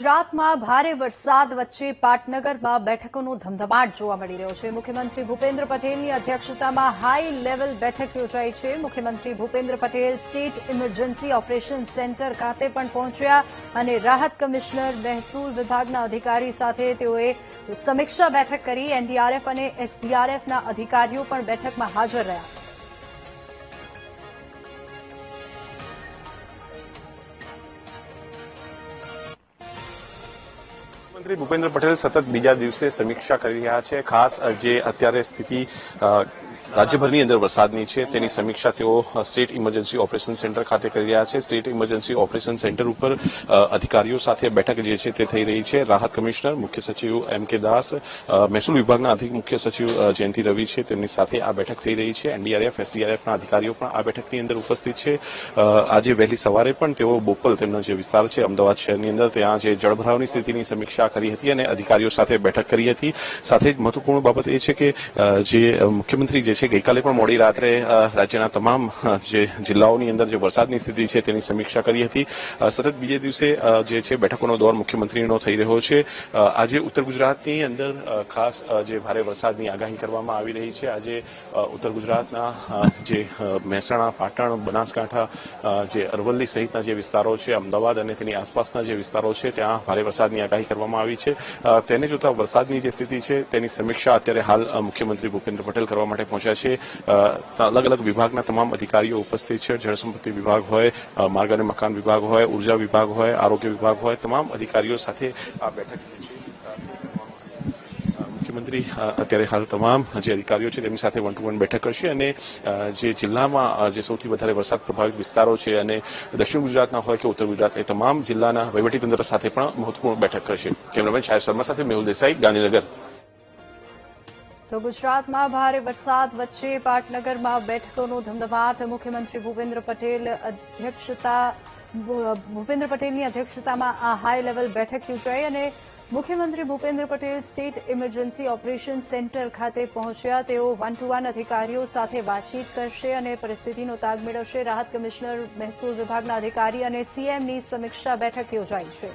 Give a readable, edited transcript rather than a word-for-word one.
ગુજરાતમાં ભારે વરસાદ વચ્ચે પાટનગરમાં બેઠકોનો ધમધમાટ જોવા મળી રહ્યો છે। મુખ્યમંત્રી ભૂપેન્દ્ર પટેલની અધ્યક્ષતામાં હાઈ લેવલ બેઠક યોજાઈ છે। મુખ્યમંત્રી Bhupendra Patel state emergency operation centre ખાતે પણ પહોંચ્યા અને રાહત કમિશનર મહેસૂલ વિભાગના અધિકારી સાથે તેઓએ સમીક્ષા બેઠક કરી। એનડીઆરએફ અને એસડીઆરએફના અધિકારીઓ પણ બેઠકમાં હાજર રહ્યા। મુખ્યમંત્રી ભૂપેન્દ્ર પટેલ સતત બીજા દિવસે સમીક્ષા કરી રહ્યા છે। ખાસ જે અત્યારે સ્થિતિ રાજ્યભરની અંદર વરસાદની છે તેની સમીક્ષા તેઓ સ્ટેટ ઇમરજન્સી ઓપરેશન સેન્ટર ખાતે કરી રહ્યા છે। સ્ટેટ ઇમરજન્સી ઓપરેશન સેન્ટર ઉપર અધિકારીઓ સાથે બેઠક જે છે તે થઈ રહી છે। રાહત કમિશનર મુખ્ય સચિવ એમ.કે. દાસ, મહેસૂલ વિભાગના અધિક મુખ્ય સચિવ જયંતિ રવિ છે, તેમની સાથે આ બેઠક થઈ રહી છે। એનડીઆરએફ એસડીઆરએફના અધિકારીઓ પણ આ બેઠકની અંદર ઉપસ્થિત છે। આજે વહેલી સવારે પણ તેઓ બોપલ તેમનો જે વિસ્તાર છે અમદાવાદ શહેરની અંદર ત્યાં જે જળભરાવની સ્થિતિની સમીક્ષા કરી હતી અને અધિકારીઓ સાથે બેઠક કરી હતી। સાથે જ મહત્વપૂર્ણ બાબત એ છે કે જે મુખ્યમંત્રી જે છે ગઈકાલે પણ મોડી રાત્રે રાજ્યના તમામ જે જિલ્લાઓની અંદર જે વરસાદની સ્થિતિ છે તેની સમીક્ષા કરી હતી। સતત બીજે દિવસે જે છે બેઠકોનો દોર મુખ્યમંત્રીનો થઈ રહ્યો છે। આજે ઉત્તર ગુજરાતની અંદર ખાસ જે ભારે વરસાદની આગાહી કરવામાં આવી રહી છે। આજે ઉત્તર ગુજરાતના જે મહેસાણા, પાટણ, બનાસકાંઠા, જે અરવલ્લી સહિતના જે વિસ્તારો છે, અમદાવાદ અને તેની આસપાસના જે વિસ્તારો છે ત્યાં ભારે વરસાદની આગાહી કરવામાં આવી છે। તેને જોતા વરસાદની જે સ્થિતિ છે તેની સમીક્ષા અત્યારે હાલ મુખ્યમંત્રી ભૂપેન્દ્ર પટેલ કરવા માટે પહોંચ્યા છે। અલગ અલગ વિભાગના તમામ અધિકારીઓ ઉપસ્થિત છે। જળસંપત્તિ વિભાગ હોય, માર્ગ અને મકાન વિભાગ હોય, ઉર્જા વિભાગ હોય, આરોગ્ય વિભાગ હોય, તમામ અધિકારીઓ સાથે આ બેઠક જે છે મુખ્યમંત્રી અત્યારે હાલ તમામ જે અધિકારીઓ છે તેમની સાથે વન ટુ વન બેઠક કરશે અને જે જિલ્લામાં જે સૌથી વધારે વરસાદ પ્રભાવિત વિસ્તારો છે અને દક્ષિણ ગુજરાતના હોય કે ઉત્તર ગુજરાત એ તમામ જિલ્લાના વહીવટીતંત્ર સાથે પણ મહત્વપૂર્ણ બેઠક કરશે। કેમેરામેન શાયદ શર્મા સાથે મેહુલ દેસાઈ, ગાંધીનગર। તો ગુજરાતમાં ભારે વરસાદ વચ્ચે પાટનગરમાં બેઠકોનો ધમધમાટ। મુખ્યમંત્રી ભૂપેન્દ્ર પટેલની અધ્યક્ષતામાં આ હાઈ લેવલ બેઠક યોજાઈ અને મુખ્યમંત્રી Bhupendra Patel state emergency operation centre ખાતે પહોંચ્યા। તેઓ વન ટુ વન અધિકારીઓ સાથે વાતચીત કરશે અને પરિસ્થિતિનો તાગ મેળવશે। રાહત કમિશનર, મહેસૂલ વિભાગના અધિકારી અને સીએમની સમીક્ષા બેઠક યોજાઈ છે।